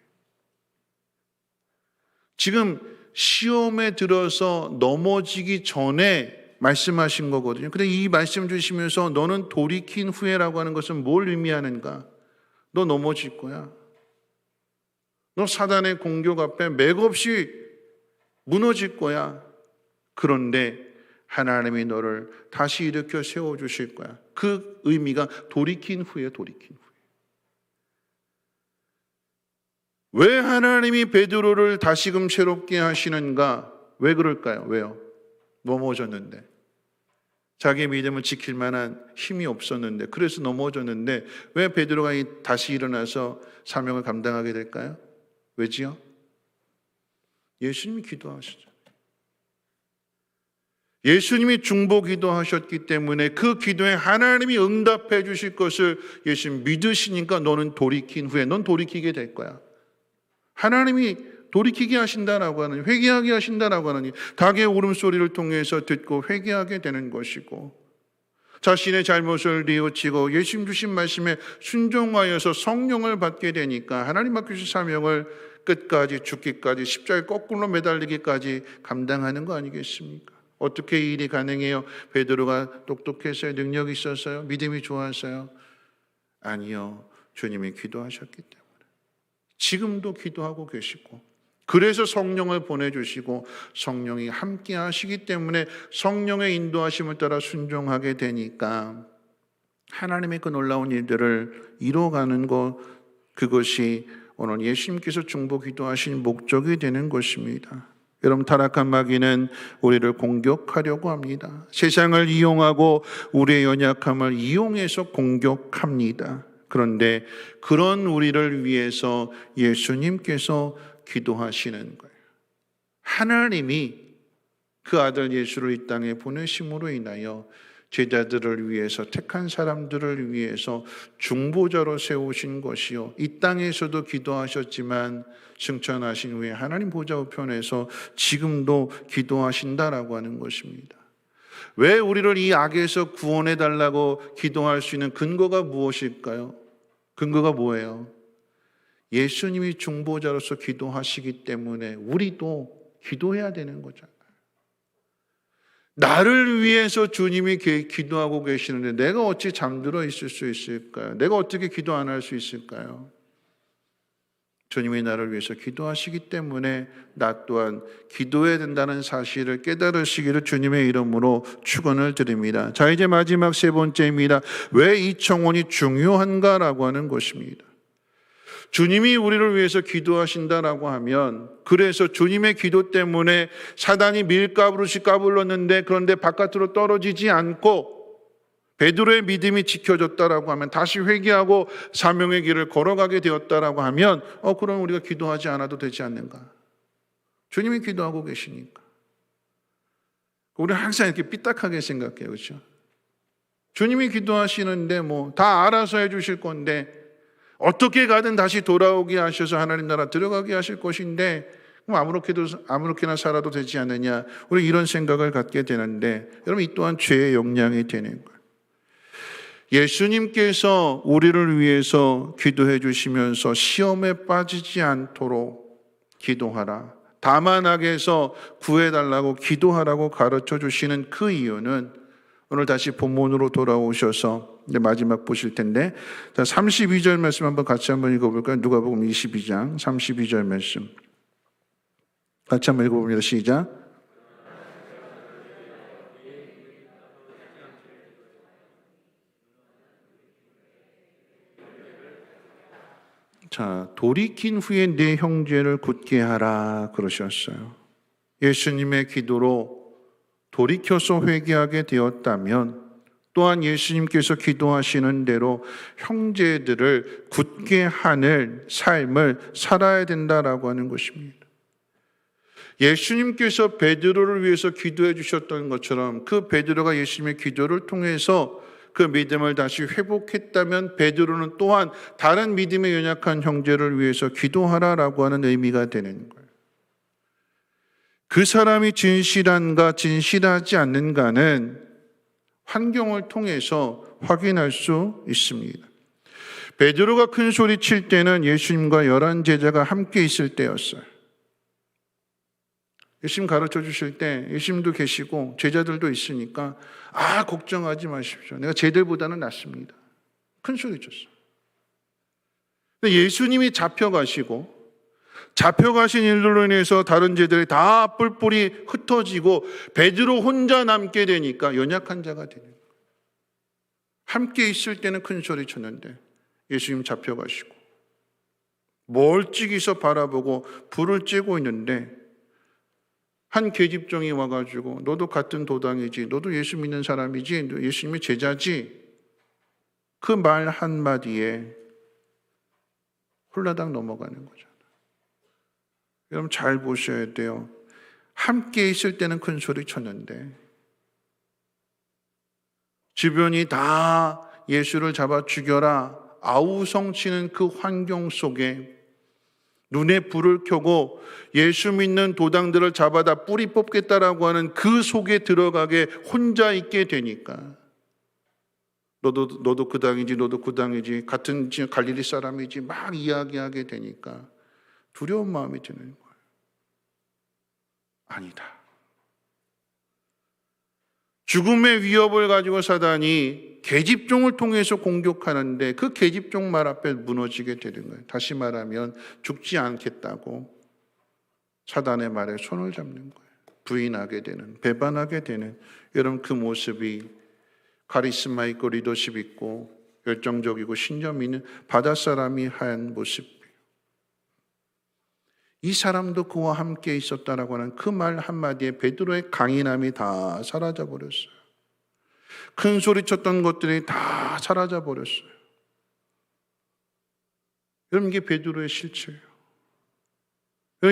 지금 시험에 들어서 넘어지기 전에 말씀하신 거거든요. 근데 이 말씀 주시면서 너는 돌이킨 후에라고 하는 것은 뭘 의미하는가? 너 넘어질 거야. 너 사단의 공격 앞에 맥없이 무너질 거야. 그런데 하나님이 너를 다시 일으켜 세워주실 거야. 그 의미가 돌이킨 후에 돌이킨 후에. 왜 하나님이 베드로를 다시금 새롭게 하시는가? 왜 그럴까요? 왜요? 넘어졌는데 자기의 믿음을 지킬 만한 힘이 없었는데 그래서 넘어졌는데 왜 베드로가 다시 일어나서 사명을 감당하게 될까요? 왜지요? 예수님이 기도하시죠. 예수님이 중보 기도하셨기 때문에 그 기도에 하나님이 응답해 주실 것을 예수님 믿으시니까 너는 돌이킨 후에 넌 돌이키게 될 거야. 하나님이 돌이키게 하신다라고 하느니, 회개하게 하신다라고 하느니 닭의 울음소리를 통해서 듣고 회개하게 되는 것이고, 자신의 잘못을 뉘우치고 예수님 주신 말씀에 순종하여서 성령을 받게 되니까 하나님 맡기신 사명을 끝까지 죽기까지 십자가에 거꾸로 매달리기까지 감당하는 거 아니겠습니까? 어떻게 이 일이 가능해요? 베드로가 똑똑했어요? 능력이 있었어요? 믿음이 좋았어요? 아니요. 주님이 기도하셨기 때문에. 지금도 기도하고 계시고, 그래서 성령을 보내주시고 성령이 함께 하시기 때문에 성령의 인도하심을 따라 순종하게 되니까 하나님의 그 놀라운 일들을 이뤄가는 것, 그것이 오늘 예수님께서 중보 기도하신 목적이 되는 것입니다. 여러분, 타락한 마귀는 우리를 공격하려고 합니다. 세상을 이용하고 우리의 연약함을 이용해서 공격합니다. 그런데 그런 우리를 위해서 예수님께서 기도하시는 거예요. 하나님이 그 아들 예수를 이 땅에 보내심으로 인하여 제자들을 위해서, 택한 사람들을 위해서 중보자로 세우신 것이요, 이 땅에서도 기도하셨지만 승천하신 후에 하나님 보좌 우편에서 지금도 기도하신다라고 하는 것입니다. 왜 우리를 이 악에서 구원해 달라고 기도할 수 있는 근거가 무엇일까요? 근거가 뭐예요? 예수님이 중보자로서 기도하시기 때문에 우리도 기도해야 되는 거잖아요. 나를 위해서 주님이 기도하고 계시는데 내가 어찌 잠들어 있을 수 있을까요? 내가 어떻게 기도 안 할 수 있을까요? 주님이 나를 위해서 기도하시기 때문에 나 또한 기도해야 된다는 사실을 깨달으시기를 주님의 이름으로 축원을 드립니다. 자, 이제 마지막 세 번째입니다. 왜 이 청혼이 중요한가라고 하는 것입니다. 주님이 우리를 위해서 기도하신다라고 하면, 그래서 주님의 기도 때문에 사단이 밀가부르시 까불렀는데 그런데 바깥으로 떨어지지 않고 베드로의 믿음이 지켜졌다라고 하면, 다시 회개하고 사명의 길을 걸어가게 되었다라고 하면 그럼 우리가 기도하지 않아도 되지 않는가? 주님이 기도하고 계시니까. 우리는 항상 이렇게 삐딱하게 생각해요. 그렇죠? 주님이 기도하시는데 다 알아서 해 주실 건데, 어떻게 가든 다시 돌아오게 하셔서 하나님 나라 들어가게 하실 것인데 그럼 아무렇게나 살아도 되지 않느냐, 우리 이런 생각을 갖게 되는데, 여러분, 이 또한 죄의 영향이 되는 거예요. 예수님께서 우리를 위해서 기도해 주시면서 시험에 빠지지 않도록 기도하라, 다만 악에서 구해달라고 기도하라고 가르쳐 주시는 그 이유는, 오늘 다시 본문으로 돌아오셔서 이제 마지막 보실 텐데, 자, 32절 말씀 한번 같이 한번 읽어볼까요? 누가복음 22장 32절 말씀 같이 한번 읽어봅니다. 시작. 자, 돌이킨 후에 내 형제를 굳게 하라 그러셨어요. 예수님의 기도로 돌이켜서 회개하게 되었다면 또한 예수님께서 기도하시는 대로 형제들을 굳게 하는 삶을 살아야 된다라고 하는 것입니다. 예수님께서 베드로를 위해서 기도해 주셨던 것처럼 그 베드로가 예수님의 기도를 통해서 그 믿음을 다시 회복했다면 베드로는 또한 다른 믿음에 연약한 형제를 위해서 기도하라라고 하는 의미가 되는 거예요. 그 사람이 진실한가 진실하지 않는가는 환경을 통해서 확인할 수 있습니다. 베드로가 큰 소리 칠 때는 예수님과 11 제자가 함께 있을 때였어요. 예수님 가르쳐 주실 때 예수님도 계시고 제자들도 있으니까 걱정하지 마십시오. 내가 쟤들보다는 낫습니다. 큰 소리 쳤어요. 예수님이 잡혀가신 일들로 인해서 다른 제들이 다 뿔뿔이 흩어지고 베드로 혼자 남게 되니까 연약한 자가 되는 거예요. 함께 있을 때는 큰 소리 쳤는데 예수님 잡혀가시고 멀찍이서 바라보고 불을 쬐고 있는데 한 계집종이 와가지고 너도 같은 도당이지, 너도 예수 믿는 사람이지, 너 예수님의 제자지, 그 말 한마디에 홀라당 넘어가는 거잖아요. 여러분 잘 보셔야 돼요. 함께 있을 때는 큰 소리 쳤는데 주변이 다 예수를 잡아 죽여라 아우성치는 그 환경 속에 눈에 불을 켜고 예수 믿는 도당들을 잡아다 뿌리 뽑겠다라고 하는 그 속에 들어가게 혼자 있게 되니까 너도 그 당이지, 너도 그 당이지, 같은 갈릴리 사람이지 막 이야기하게 되니까 두려운 마음이 드는 거예요. 아니다. 죽음의 위협을 가지고 사단이 계집종을 통해서 공격하는데 그 계집종 말 앞에 무너지게 되는 거예요. 다시 말하면 죽지 않겠다고 사단의 말에 손을 잡는 거예요. 부인하게 되는, 배반하게 되는 여러분 그 모습이 카리스마 있고 리더십 있고 열정적이고 신념 있는 바닷사람이 한 모습이에요. 이 사람도 그와 함께 있었다라고 하는 그 말 한마디에 베드로의 강인함이 다 사라져 버렸어요. 큰 소리 쳤던 것들이 다 사라져 버렸어요. 여러분 이게 베드로의 실체예요.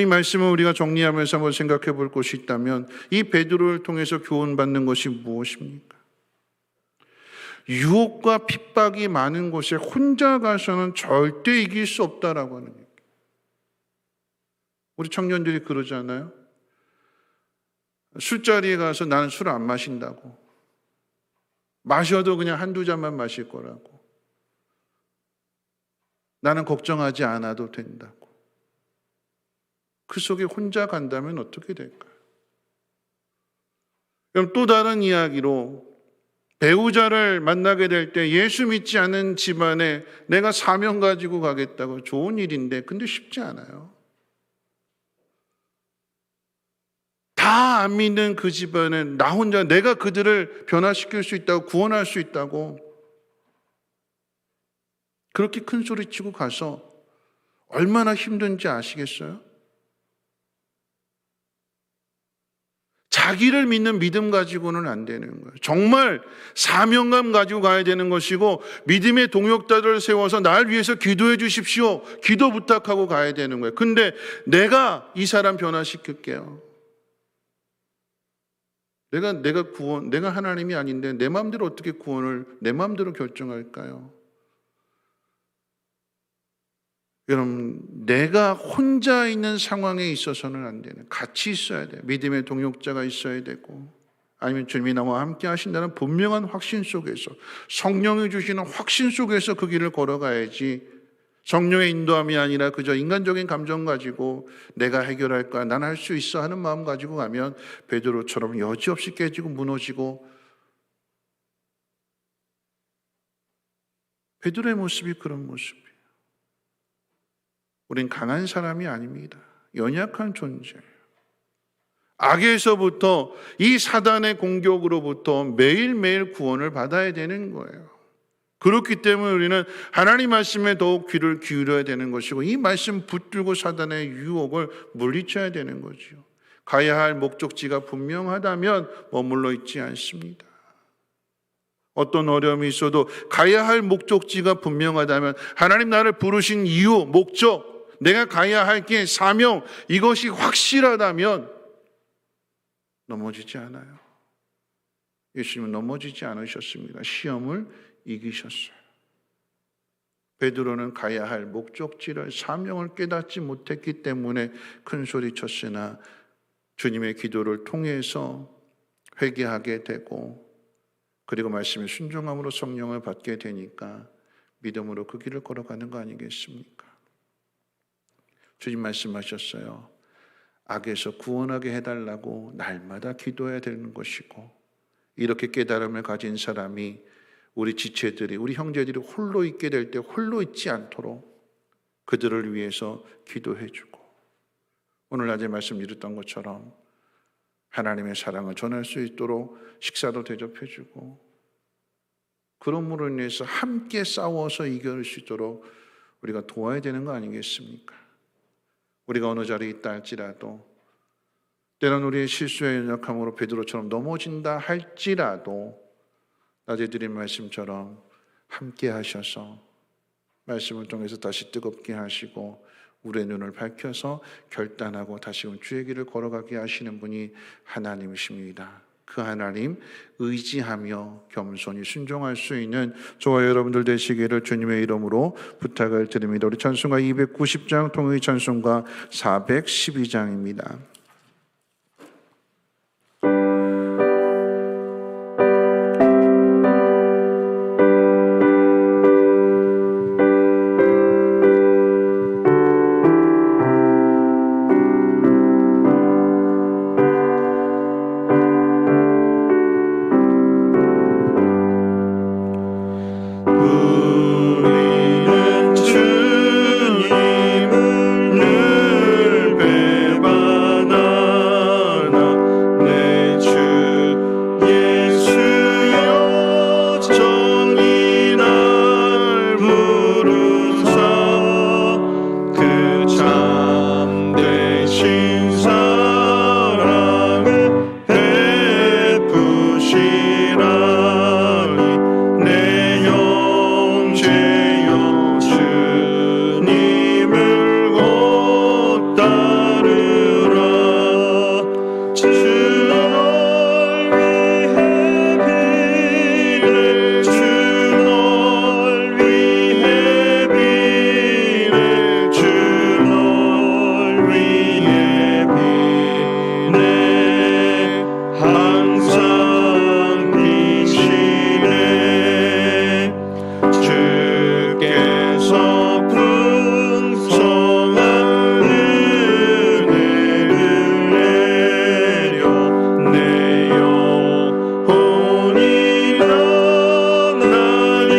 이 말씀을 우리가 정리하면서 한번 생각해 볼 것이 있다면 이 베드로를 통해서 교훈받는 것이 무엇입니까? 유혹과 핍박이 많은 곳에 혼자 가서는 절대 이길 수 없다라고 하는 얘기예요. 우리 청년들이 그러잖아요. 술자리에 가서 나는 술 안 마신다고. 마셔도 그냥 한두 잔만 마실 거라고. 나는 걱정하지 않아도 된다고. 그 속에 혼자 간다면 어떻게 될까요? 그럼 또 다른 이야기로 배우자를 만나게 될 때 예수 믿지 않은 집안에 내가 사명 가지고 가겠다고 좋은 일인데 근데 쉽지 않아요. 다 안 믿는 그 집안은 나 혼자 내가 그들을 변화시킬 수 있다고 구원할 수 있다고 그렇게 큰 소리 치고 가서 얼마나 힘든지 아시겠어요? 자기를 믿는 믿음 가지고는 안 되는 거예요. 정말 사명감 가지고 가야 되는 것이고 믿음의 동역자들을 세워서 날 위해서 기도해 주십시오. 기도 부탁하고 가야 되는 거예요. 근데 내가 이 사람 변화시킬게요. 내가 하나님이 아닌데 내 마음대로 어떻게 구원을 내 마음대로 결정할까요? 여러분, 내가 혼자 있는 상황에 있어서는 안 되는, 같이 있어야 돼요. 믿음의 동역자가 있어야 되고, 아니면 주님이 나와 함께 하신다는 분명한 확신 속에서, 성령이 주시는 확신 속에서 그 길을 걸어가야지, 성령의 인도함이 아니라 그저 인간적인 감정 가지고 내가 해결할 거야, 난 할 수 있어 하는 마음 가지고 가면 베드로처럼 여지없이 깨지고 무너지고, 베드로의 모습이 그런 모습이에요. 우린 강한 사람이 아닙니다. 연약한 존재예요. 악에서부터 이 사단의 공격으로부터 매일매일 구원을 받아야 되는 거예요. 그렇기 때문에 우리는 하나님 말씀에 더욱 귀를 기울여야 되는 것이고 이 말씀 붙들고 사단의 유혹을 물리쳐야 되는 거죠. 가야 할 목적지가 분명하다면 머물러 있지 않습니다. 어떤 어려움이 있어도 가야 할 목적지가 분명하다면 하나님 나를 부르신 이유, 목적, 내가 가야 할 길, 사명 이것이 확실하다면 넘어지지 않아요. 예수님은 넘어지지 않으셨습니다. 시험을 이기셨어요. 베드로는 가야 할 목적지를 사명을 깨닫지 못했기 때문에 큰 소리 쳤으나 주님의 기도를 통해서 회개하게 되고 그리고 말씀에 순종함으로 성령을 받게 되니까 믿음으로 그 길을 걸어가는 거 아니겠습니까? 주님 말씀하셨어요. 악에서 구원하게 해달라고 날마다 기도해야 되는 것이고 이렇게 깨달음을 가진 사람이 우리 지체들이 우리 형제들이 홀로 있게 될 때 홀로 있지 않도록 그들을 위해서 기도해주고 오늘 낮에 말씀 드렸던 것처럼 하나님의 사랑을 전할 수 있도록 식사도 대접해주고 그러므로 인해서 함께 싸워서 이겨낼 수 있도록 우리가 도와야 되는 거 아니겠습니까? 우리가 어느 자리에 있다 할지라도 때로는 우리의 실수의 연약함으로 베드로처럼 넘어진다 할지라도 낮에 드린 말씀처럼 함께 하셔서 말씀을 통해서 다시 뜨겁게 하시고 우리의 눈을 밝혀서 결단하고 다시금 주의 길을 걸어가게 하시는 분이 하나님이십니다. 그 하나님 의지하며 겸손히 순종할 수 있는 저와 여러분들 되시기를 주님의 이름으로 부탁을 드립니다. 우리 찬송가 290장 통의 찬송가 412장입니다. 우리는 주님을 늘 배반하나 내 주 예수여 정이 날 부르사 그 참되신 사랑을 베푸시라니 내 형제여 주님을 곧 따르라 주 널 위해 비네 주 널 위해 비네 주 널 위해 비네 항상 비시네 주께서 풍성한 은혜를 내려 내 영혼이 나날이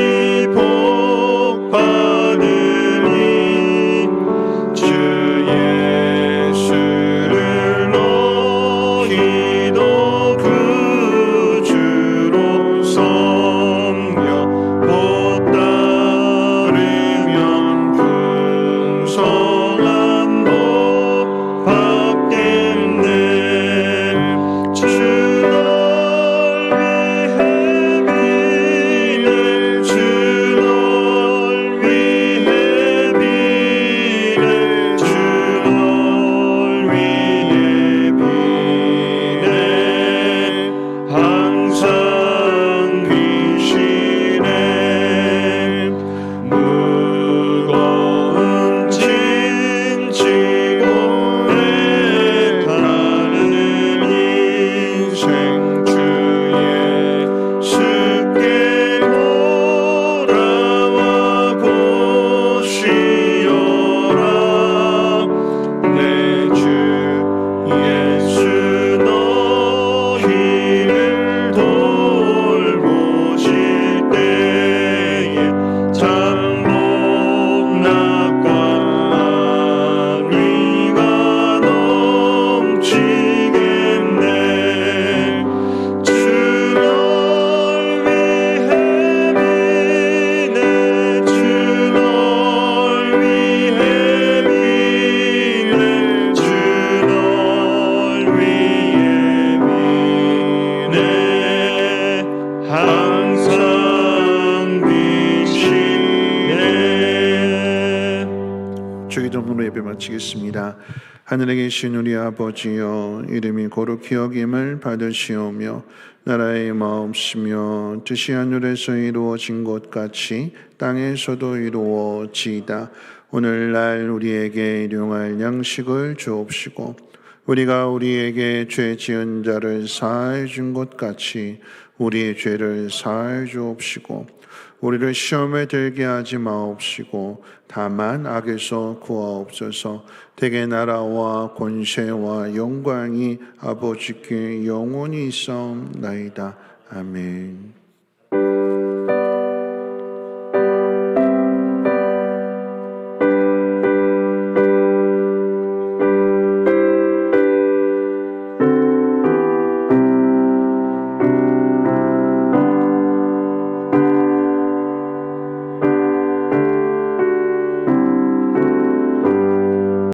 복받으니 주 예수를 너희도 구주로 섬겨 곧 따르면 풍성한 복 받겠네 주 널 위해 비네 주 널 위해 비네 주 널 위해 비네 항상 비시네 무거운 짐 지고 가는 인생 주 예수께 돌아와 보시어라 내 주 예수 너희를 돌보실 때에 잠복 낙과 안위가 넘치겠네 주 널 위해 비네 주 널 위해 비네 주 널 위해 비네 항상 비시네 주의 이름으로 예배 마치겠습니다. 하늘에 계신 우리 아버지여 이름이 거룩히 여김을 받으시오며 나라의 마옵시며 뜻이 하늘에서 이루어진 것 같이 땅에서도 이루어지이다. 오늘날 우리에게 일용할 양식을 주옵시고 우리가 우리에게 죄 지은 자를 사하여 준 것 같이 우리의 죄를 사하여 주옵시고 우리를 시험에 들게 하지 마옵시고 다만 악에서 구하옵소서. 대개 나라와 권세와 영광이 아버지께 영원히 있사옵나이다. 아멘.